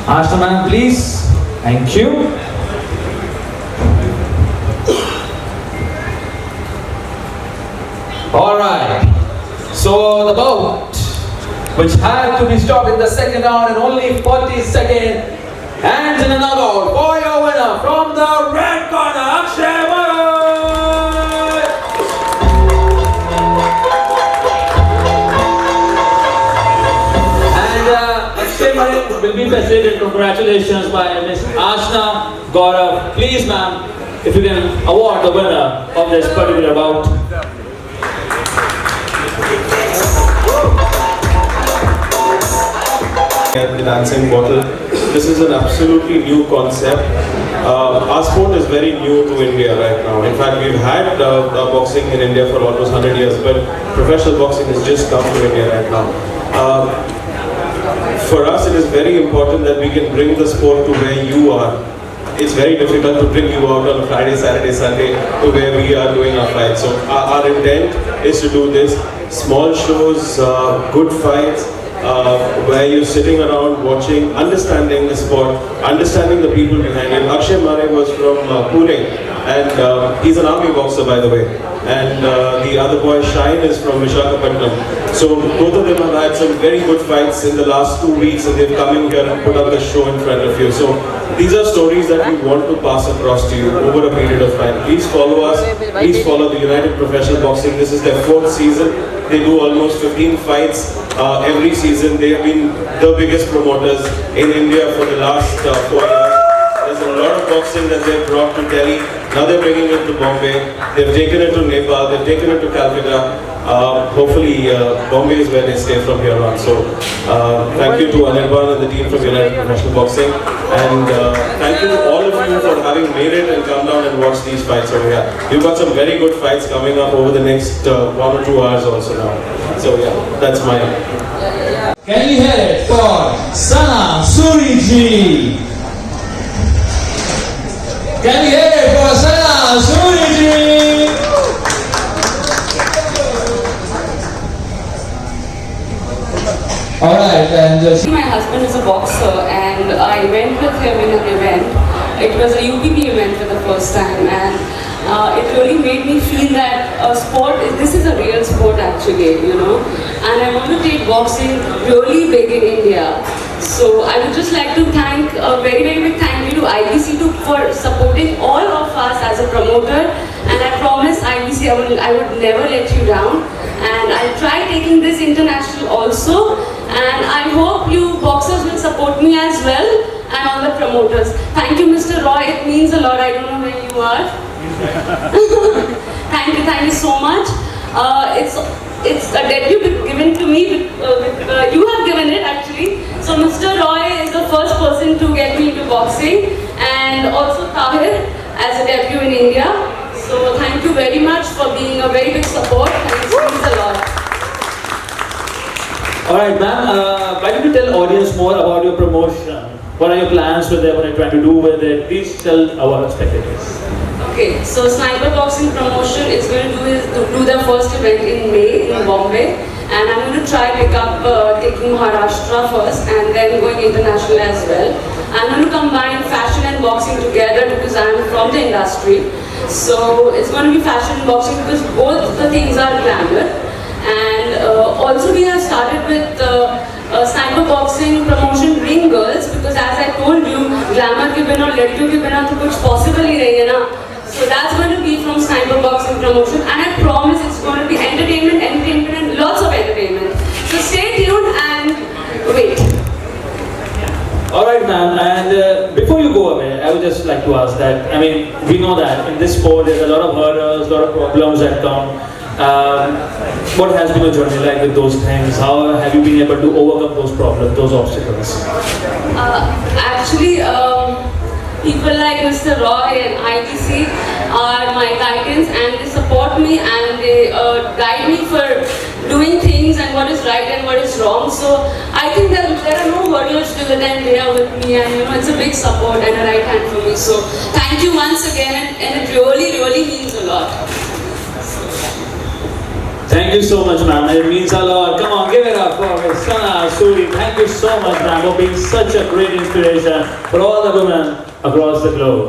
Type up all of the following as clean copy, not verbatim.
Ashna ma'am, please. Thank you. Alright. So the boat, which had to be stopped in the second round in only 40 seconds, ends in a knockout for your winner from the red corner, Akshay Murray. And Akshay Murray will be facilitated. Congratulations by Miss Ashna Gaurav. Please, ma'am, if you can award the winner of this particular bout. The dancing bottle. This is an absolutely new concept. Our sport is very new to India right now. In fact, we've had boxing in India for almost 100 years, but professional boxing has just come to India right now. For us, it is very important that we can bring the sport to where you are. It's very difficult to bring you out on a Friday, Saturday, Sunday to where we are doing our fights. So our intent is to do this. Small shows, good fights, where you're sitting around watching, understanding the sport, understanding the people behind it. Akshay Murray was from Pune, and he's an army boxer, by the way. And the other boy, Shine, is from Visakhapatnam. So both of them have had some very good fights in the last 2 weeks, and they've come in here and put up the show in front of you. So these are stories that we want to pass across to you over a period of time. Please follow us. Please follow the United Professional Boxing. This is their 4th season. They do almost 15 fights every season. They have been the biggest promoters in India for the last 4 years. There's a lot of boxing that they've brought to Delhi. Now they're bringing it to Bombay. They've taken it to Nepal. They've taken it to Calcutta. Hopefully, Bombay is where they stay from here on. So, thank you to Anirban and the team from United Professional Boxing. And thank you to all of you for having made it and come down and watch these fights over here. We've got some very good fights coming up over the next 1 or 2 hours also now. So, yeah, that's my... Can you hear it for Sana Suriji? Can you hear it for Sana Suriji? Alright, and my husband is a boxer and I went with him in an event. It was a UPB event for the first time, and it really made me feel that this is a real sport actually, you know. And I want to take boxing really big in India. So I would just like to thank a very, very big thank you to IBC for supporting all of us as a promoter. And I promise IBC I would never let you down. And I'll try taking this international also. And I hope you boxers will support me as well, and all the promoters. Thank you, Mr. Roy. It means a lot. I don't know where you are. Thank you so much. It's a debut given to me. You have given it actually. So Mr. Roy is the first person to get me into boxing, and also Tahir as a debut in India. So thank you very much for being a very big support, and it means a lot. alright, ma'am, why don't you tell audience more about your promotion? What are your plans with it? What are you trying to do with it? Please tell our spectators. Okay, so Sniper Boxing Promotion is going to do their first event in May in Bombay, and I'm going to try taking Maharashtra first and then going international as well. I'm going to combine fashion and boxing together because I'm from the industry. So it's going to be fashion and boxing because both the things are glamour. And also we have started with Sniper Boxing Promotion Ring Girls, because as I told you, glamour के बिना और लड़कियों के बिना तो कुछ possible ही नहीं है ना. So that's going to be from Sniper Boxing Promotion, and I promise it's going to be entertainment and lots of entertainment. So stay tuned and wait. Alright, ma'am, and before you go away, I would just like to ask that, I mean, we know that in this sport there's a lot of hurdles, a lot of problems that come. What has been your journey like with those things? How have you been able to overcome those problems, those obstacles? Actually, people like Mr. Roy and ITC are my guidance, and they support me and they guide me for doing things and what is right and what is wrong. So I think that there are no hurdles to it, and they are with me, and you know, it's a big support and a right hand for me. So thank you once again, and it really, really means a lot. Thank Thank you so much, ma'am. It means a lot. Come on, give it up for Sana Suri. Thank you so much, ma'am, for being such a great inspiration for all the women across the globe.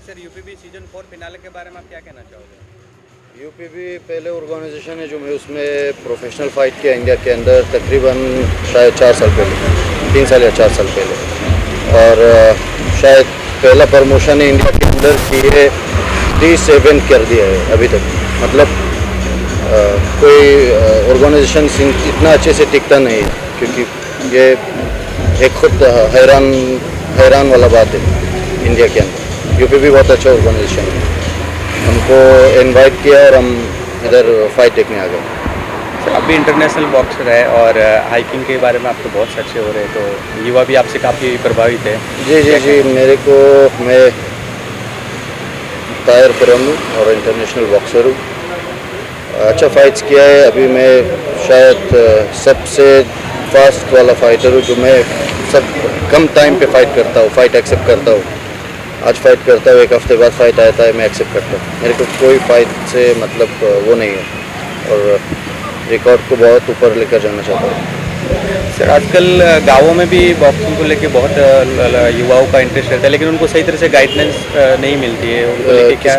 Sir UPB season 4 finale के बारे में आप क्या कहना चाहोगे? यूपीबी पहले organisation है जो मैं उसमें प्रोफेशनल फ़ाइट किया इंडिया के अंदर तकरीबन शायद 4 साल पहले, 3 साल या 4 साल पहले, और शायद पहला प्रमोशन है इंडिया के अंदर किए 30 इवेंट कर दिया है अभी तक। मतलब कोई ऑर्गेनाइजेशन इतना अच्छे से टिकता नहीं है, क्योंकि ये एक खुद हैरान वाला बात है इंडिया के अंदर। यूपीबी बहुत अच्छा ऑर्गेनाइजेशन है, हमको इनवाइट किया और हम इधर फाइट देखने आ गए। सर आप भी इंटरनेशनल बॉक्सर है और हाइकिंग के बारे में आप तो बहुत अच्छे हो रहे हैं, तो युवा भी आपसे काफ़ी प्रभावित है। जी, मैं ताहिर खुरम हूँ और इंटरनेशनल बॉक्सर हूँ। अच्छा फाइट्स किया है। अभी मैं शायद सबसे फास्ट वाला फाइटर हूँ जो मैं सब कम टाइम पे फाइट करता हूँ, फाइट एक्सेप्ट करता हूँ। आज फाइट करता हूँ, 1 हफ्ते बाद फाइट आता है, मैं एक्सेप्ट करता हूँ। मेरे को कोई फाइट से मतलब वो नहीं है और रिकॉर्ड को बहुत ऊपर लेकर जाना चाहता हूँ। सर आजकल गाँवों में भी बॉक्सिंग को लेके बहुत युवाओं का इंटरेस्ट रहता है, लेकिन उनको सही तरह से गाइडेंस नहीं मिलती है। उनको लेके क्या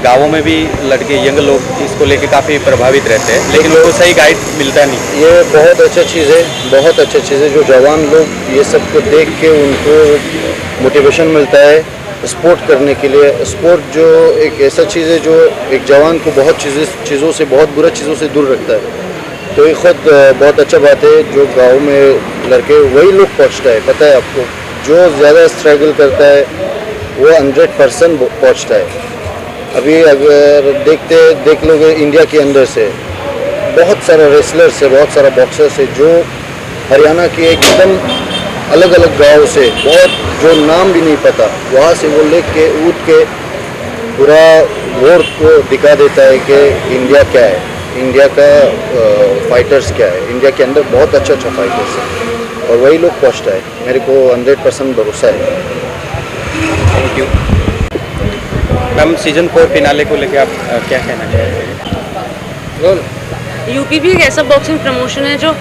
गाँवों में भी लड़के यंग लोग इसको लेके काफ़ी प्रभावित रहते हैं, लेकिन उनको सही गाइड मिलता नहीं। ये बहुत अच्छा चीज़ है, बहुत अच्छा चीज़ है। जो जवान लोग ये सब को देख के उनको मोटिवेशन मिलता है स्पोर्ट करने के लिए। स्पोर्ट जो एक ऐसा चीज़ है जो एक जवान को बहुत चीज़ों से, बहुत बुरा चीज़ों से दूर रखता है। तो ये खुद बहुत अच्छा बात है जो गाँव में लड़के वही लोग पहुँचता है। पता है आपको, जो ज़्यादा स्ट्रगल करता है वो 100% पहुँचता है। अभी अगर देख लोगे इंडिया के अंदर से बहुत सारा रेसलर्स है, बहुत सारा बॉक्सर्स है जो हरियाणा के एकदम अलग अलग गांव से, बहुत जो नाम भी नहीं पता, वहाँ से वो लेके कूद के पूरा वर्ल्ड को दिखा देता है कि इंडिया क्या है, इंडिया का फाइटर्स क्या है। इंडिया के अंदर बहुत अच्छा फाइटर्स है और वही लोग पहुँचता है। मेरे को 100% भरोसा है। Thank you ma'am. Season 4 finale को लेके आप क्या कहना चाहेंगे? यूपीबी एक ऐसा बॉक्सिंग प्रमोशन है जो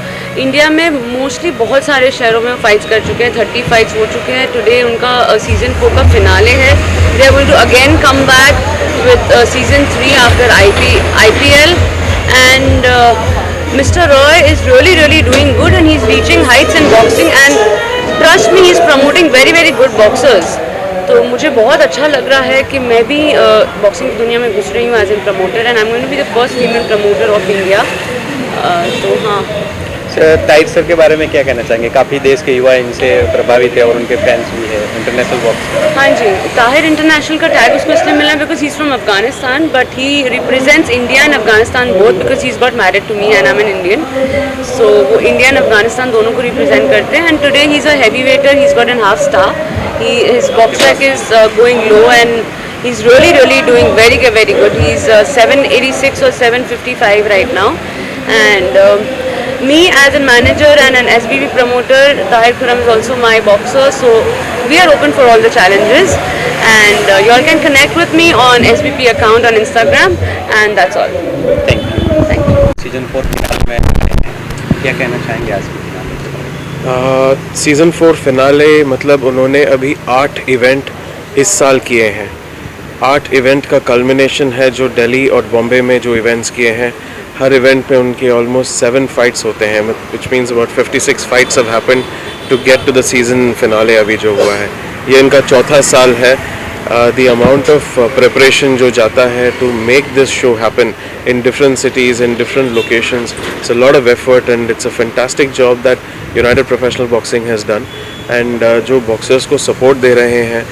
इंडिया में मोस्टली बहुत सारे शहरों में फाइट्स कर चुके हैं। 30 फाइट्स हो चुके हैं। टुडे उनका सीजन 4 का फिनाले है। They are going to again come back with season 3 after IPL and Mr. Roy is really doing good and he's reaching heights in boxing and trust me, he's promoting very good boxers. तो मुझे बहुत अच्छा लग रहा है कि मैं भी बॉक्सिंग की दुनिया में घुस रही हूँ as an promoter and I am going to be the first female promoter of India. तो हाँ सर, ताहिर सर के बारे में क्या कहना चाहेंगे? काफ़ी देश के युवा इनसे प्रभावित है और उनके फैंस भी है इंटरनेशनल बॉक्स। हाँ जी, ताहिर इंटरनेशनल का टैग उसको इसलिए मिला because he is from Afghanistan but he represents India and Afghanistan both because he is got married to me and I am an Indian. So वो इंडिया एंड अफगानिस्तान दोनों को रिप्रेजेंट करते हैं and today he is a heavy weighter, he is got an half star, his box track is going low and he's really doing very good. He's 786 or 755 right now and me as a manager and an SBB promoter, Tahir Khurram is also my boxer, so we are open for all the challenges and you all can connect with me on SBP account on Instagram and that's all. Thank you. Season 4 finale में क्या कहना चाहेंगे आज के finale? Season 4 finale मतलब उन्होंने अभी 8 event इस साल किए हैं। 8 इवेंट का कल्मिनेशन है जो दिल्ली और बॉम्बे में जो इवेंट्स किए हैं। हर इवेंट में उनके ऑलमोस्ट 7 फाइट्स होते हैं, which means about 56 fights have happened to get to the season finale अभी जो हुआ है। ये इनका चौथा साल है। The amount of preparation जो जाता है to make this show happen in different cities, in different locations, it's a lot of effort and it's a fantastic job that United Professional Boxing has done and जो boxers को support दे रहे हैं।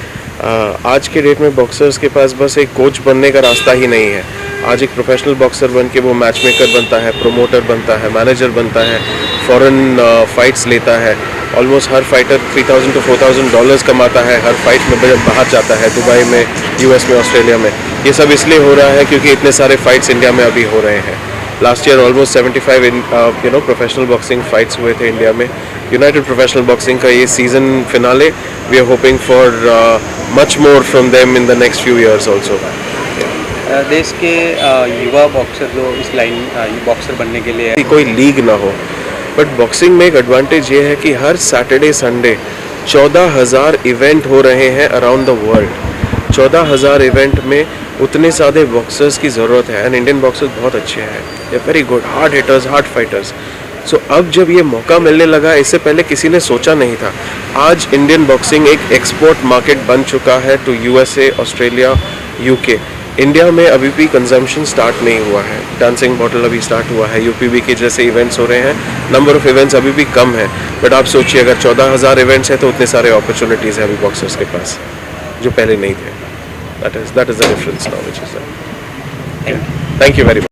आज के date में boxers के पास बस एक कोच बनने का रास्ता ही नहीं है। आज एक प्रोफेशनल बॉक्सर बन के वो मैच मेकर बनता है, प्रोमोटर बनता है, मैनेजर बनता है, फॉरेन फाइट्स लेता है। ऑलमोस्ट हर फाइटर $3,000 to $4,000 कमाता है हर फाइट में जब बाहर जाता है, दुबई में, US में, ऑस्ट्रेलिया में। ये सब इसलिए हो रहा है क्योंकि इतने सारे फाइट्स इंडिया में अभी हो रहे हैं। Last year almost 75 professional boxing fights हुए थे इंडिया में। यूनाइटेड प्रोफेशनल बॉक्सिंग का ये season finale, we are hoping for much more from them in the next few years also. देश के युवा बॉक्सर जो इस लाइन बॉक्सर बनने के लिए कि कोई लीग ना हो, बट बॉक्सिंग में एक एडवांटेज ये है कि हर सैटरडे संडे 14,000 इवेंट हो रहे हैं अराउंड द वर्ल्ड। 14,000 इवेंट में उतने सारे बॉक्सर्स की ज़रूरत है एंड इंडियन बॉक्सर्स बहुत अच्छे हैं, they very good, hard hitters, hard fighters. So अब जब ये मौका मिलने लगा, इससे पहले किसी ने सोचा नहीं था। आज इंडियन बॉक्सिंग एक एक्सपोर्ट मार्केट बन चुका है to USA, Australia, UK। India में अभी भी कंजम्पशन स्टार्ट नहीं हुआ है, डांसिंग बॉटल अभी स्टार्ट हुआ है, UPB के जैसे इवेंट्स हो रहे हैं, नंबर ऑफ इवेंट्स अभी भी कम है। बट आप सोचिए अगर 14,000 इवेंट्स हैं तो उतने सारे अपॉर्चुनिटीज़ हैं अभी बॉक्सर्स के पास जो पहले नहीं थे। That is the difference now which is that. Thank you very much.